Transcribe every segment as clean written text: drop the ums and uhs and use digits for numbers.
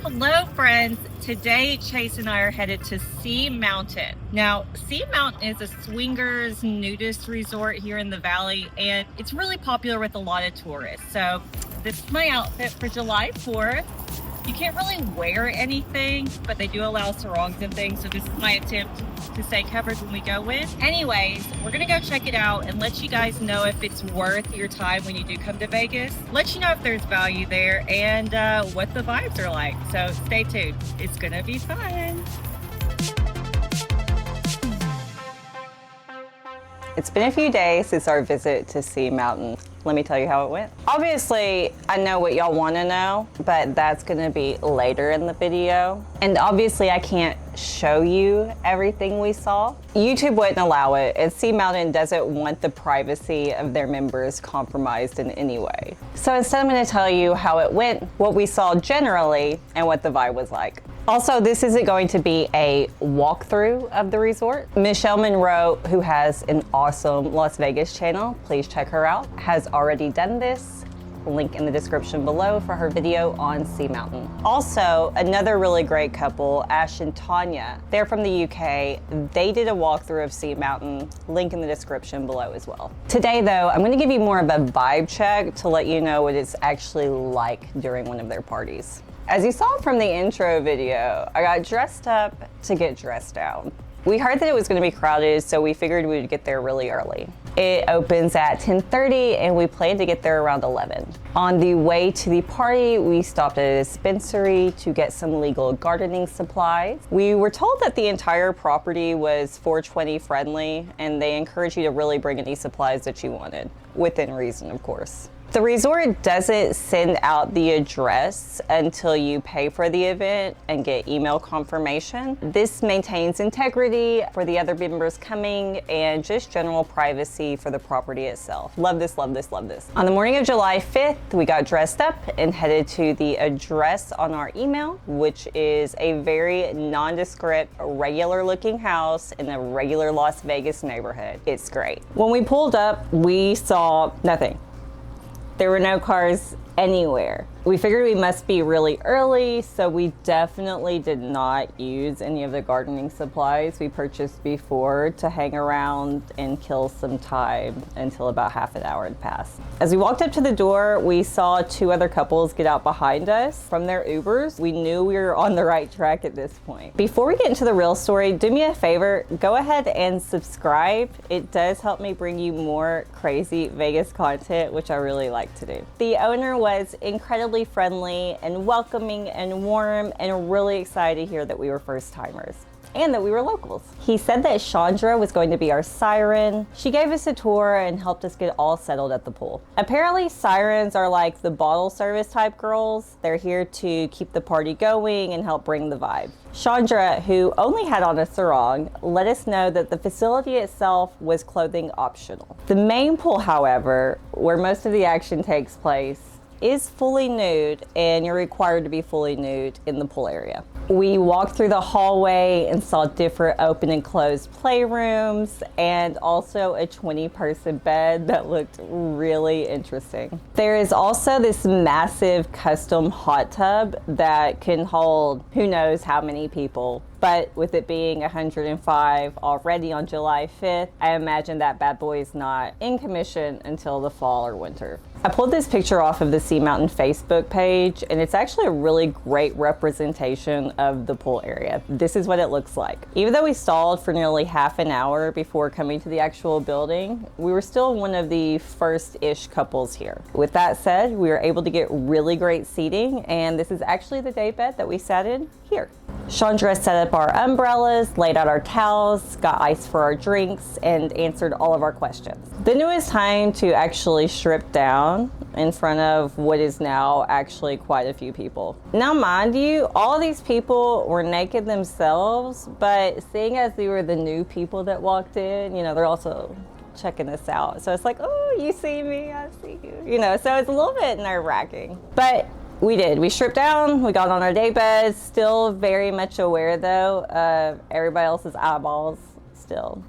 Hello friends, today Chase and I are headed to Sea Mountain. Now, Sea Mountain is a swingers nudist resort here in the valley, and it's really popular with a lot of tourists. So this is my outfit for July 4th. You can't really wear anything, but they do allow sarongs and things, so this is my attempt to stay covered when we go in. Anyways, we're gonna go check it out and let you guys know if it's worth your time when you do come to Vegas. Let you know if there's value there and what the vibes are like. So stay tuned, it's gonna be fun. It's been a few days since our visit to Sea Mountain. Let me tell you how it went. Obviously, I know what y'all want to know, but that's gonna be later in the video. And obviously, I can't show you everything we saw. YouTube wouldn't allow it, and Sea Mountain doesn't want the privacy of their members compromised in any way. So instead, I'm gonna tell you how it went, what we saw generally, and what the vibe was like. Also, this isn't going to be a walkthrough of the resort. Michelle Monroe, who has an awesome Las Vegas channel, please check her out, has already done this. Link in the description below for her video on Sea Mountain. Also, another really great couple, Ash and Tanya, they're from the UK. They did a walkthrough of Sea Mountain, link in the description below as well. Today though, I'm gonna give you more of a vibe check to let you know what it's actually like during one of their parties. As you saw from the intro video, I got dressed up to get dressed down. We heard that it was gonna be crowded, so we figured we would get there really early. It opens at 10:30 and we planned to get there around 11. On the way to the party, we stopped at a dispensary to get some legal gardening supplies. We were told that the entire property was 420 friendly and they encourage you to really bring any supplies that you wanted, within reason, of course. The resort doesn't send out the address until you pay for the event and get email confirmation. This maintains integrity for the other members coming and just general privacy for the property itself. Love this, love this, love this. On the morning of July 5th, we got dressed up and headed to the address on our email, which is a very nondescript, regular looking house in a regular Las Vegas neighborhood. It's great. When we pulled up, we saw nothing. There were no cars anywhere. We figured we must be really early, so we definitely did not use any of the gardening supplies we purchased before to hang around and kill some time until about half an hour had passed. As we walked up to the door, we saw two other couples get out behind us from their Ubers. We knew we were on the right track at this point. Before we get into the real story, do me a favor, go ahead and subscribe. It does help me bring you more crazy Vegas content, which I really like to do. The owner was incredibly friendly and welcoming and warm, and really excited to hear that we were first timers and that we were locals. He said that Chandra was going to be our siren. She gave us a tour and helped us get all settled at the pool. Apparently sirens are like the bottle service type girls. They're here to keep the party going and help bring the vibe. Chandra, who only had on a sarong, let us know that the facility itself was clothing optional. The main pool, however, where most of the action takes place, is fully nude, and you're required to be fully nude in the pool area. We walked through the hallway and saw different open and closed playrooms and also a 20-person bed that looked really interesting. There is also this massive custom hot tub that can hold who knows how many people. But with it being 105 already on July 5th, I imagine that bad boy is not in commission until the fall or winter. I pulled this picture off of the Sea Mountain Facebook page, and it's actually a really great representation of the pool area. This is what it looks like. Even though we stalled for nearly half an hour before coming to the actual building, we were still one of the first-ish couples here. With that said, we were able to get really great seating, and this is actually the day bed that we sat in here. Chandra set up our umbrellas, laid out our towels, got ice for our drinks, and answered all of our questions. Then it was time to actually strip down in front of what is now actually quite a few people. Now mind you, all these people were naked themselves, but seeing as we were the new people that walked in, you know, they're also checking this out. So it's like, oh, you see me, I see you. You know, so it's a little bit nerve-wracking. But we did. We stripped down, we got on our day beds, still very much aware though of everybody else's eyeballs still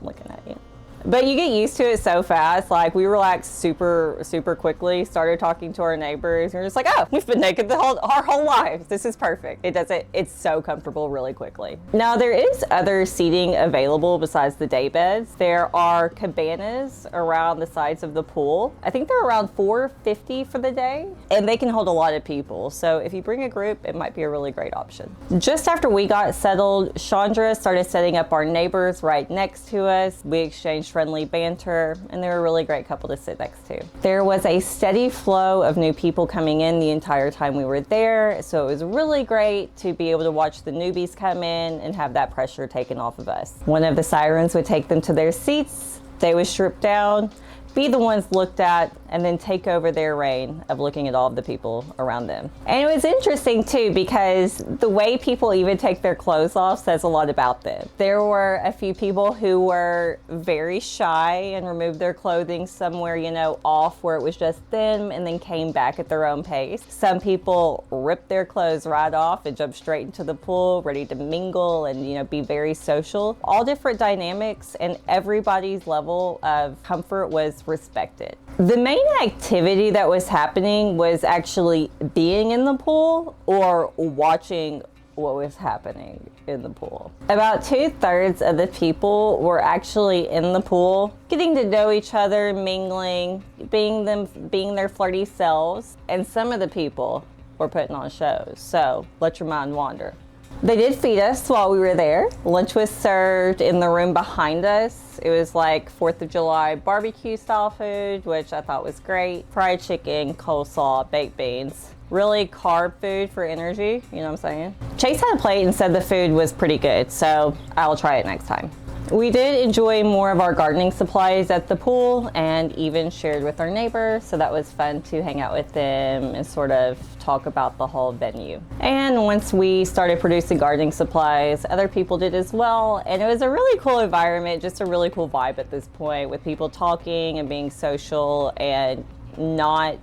looking at you. But you get used to it so fast. Like, we relaxed super quickly, started talking to our neighbors, and we're just like, oh, we've been naked our whole lives. This is perfect. It's so comfortable really quickly. Now, there is other seating available besides the day beds. There are cabanas around the sides of the pool. I think they're around $4.50 for the day, and they can hold a lot of people. So if you bring a group, it might be a really great option. Just after we got settled, Chandra started setting up our neighbors right next to us. We exchanged friendly banter, and they were a really great couple to sit next to. There was a steady flow of new people coming in the entire time we were there, so it was really great to be able to watch the newbies come in and have that pressure taken off of us. One of the sirens would take them to their seats, they would strip down, be the ones looked at, and then take over their reign of looking at all of the people around them. And it was interesting too, because the way people even take their clothes off says a lot about them. There were a few people who were very shy and removed their clothing somewhere, off where it was just them, and then came back at their own pace. Some people ripped their clothes right off and jumped straight into the pool, ready to mingle and, be very social. All different dynamics, and everybody's level of comfort was respected. The main activity that was happening was actually being in the pool or watching what was happening in the pool. About 2/3 of the people were actually in the pool, getting to know each other, mingling, being their flirty selves, and some of the people were putting on shows. So let your mind wander. They did feed us while we were there. Lunch was served in the room behind us. It was like 4th of July barbecue style food, which I thought was great. Fried chicken, coleslaw, baked beans. Really carb food for energy, you know what I'm saying? Chase had a plate and said the food was pretty good, so I'll try it next time. We did enjoy more of our gardening supplies at the pool and even shared with our neighbors, so that was fun to hang out with them and sort of talk about the whole venue. And once we started producing gardening supplies, other people did as well, and it was a really cool environment, just a really cool vibe at this point, with people talking and being social and not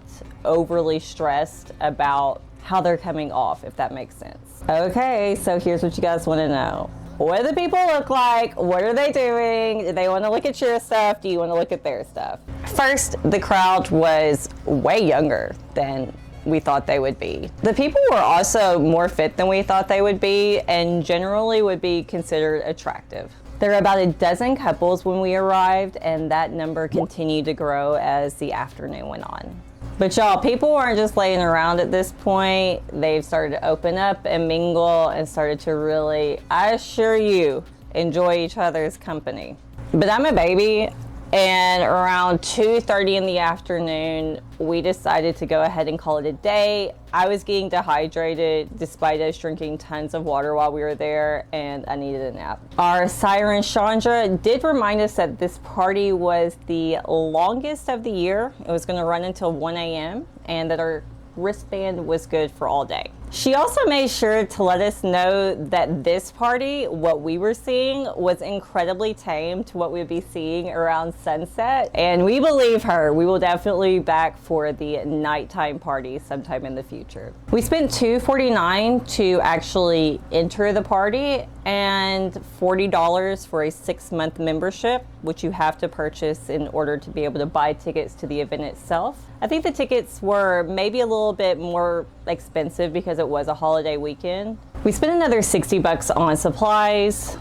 overly stressed about how they're coming off, if that makes sense. Okay, so here's what you guys want to know. What do the people look like? What are they doing? Do they want to look at your stuff? Do you want to look at their stuff? First, the crowd was way younger than we thought they would be. The people were also more fit than we thought they would be, and generally would be considered attractive. There were about a dozen couples when we arrived, and that number continued to grow as the afternoon went on. But y'all, people weren't just laying around at this point. They've started to open up and mingle and started to really, I assure you, enjoy each other's company. But I'm a baby, and around 2:30 in the afternoon, we decided to go ahead and call it a day. I was getting dehydrated despite us drinking tons of water while we were there, and I needed a nap. Our siren Chandra did remind us that this party was the longest of the year. It was going to run until 1 a.m. and that our wristband was good for all day. She also made sure to let us know that this party, what we were seeing, was incredibly tame to what we'd be seeing around sunset. And we believe her. We will definitely be back for the nighttime party sometime in the future. We spent $249 to actually enter the party and $40 for a 6-month membership, which you have to purchase in order to be able to buy tickets to the event itself. I think the tickets were maybe a little bit more expensive because it was a holiday weekend. We spent another $60 on supplies,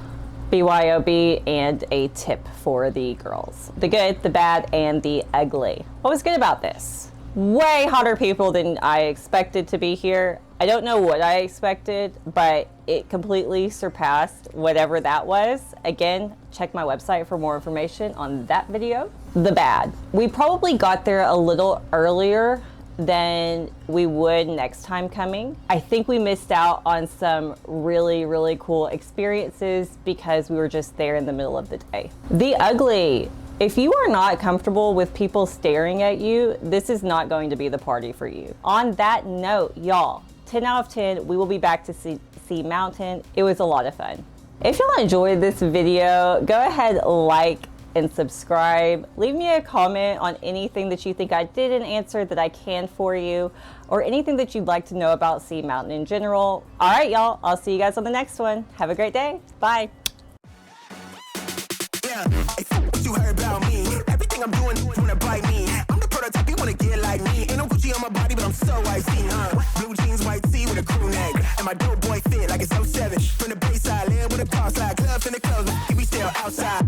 BYOB, and a tip for the girls. The good, the bad, and the ugly. What was good about this? Way hotter people than I expected to be here. I don't know what I expected, but it completely surpassed whatever that was. Again, check my website for more information on that video. The bad. We probably got there a little earlier than we would next time coming. I think we missed out on some really cool experiences because we were just there in the middle of the day. The ugly. If you are not comfortable with people staring at you, this is not going to be the party for you. On that note, y'all, 10 out of 10, we will be back to see Mountain. It was a lot of fun. If y'all enjoyed this video, go ahead, like and subscribe. Leave me a comment on anything that you think I didn't answer that I can for you, or anything that you'd like to know about Sea Mountain in general. All right, y'all, I'll see you guys on the next one. Have a great day. Bye. Yeah, you heard about Gucci on my body, but I'm so icy, Blue jeans, white tee with a crew neck. And my dope boy fit like it's '07. From the Bayside, live with a car slide. Clubs in the clubs, we still outside.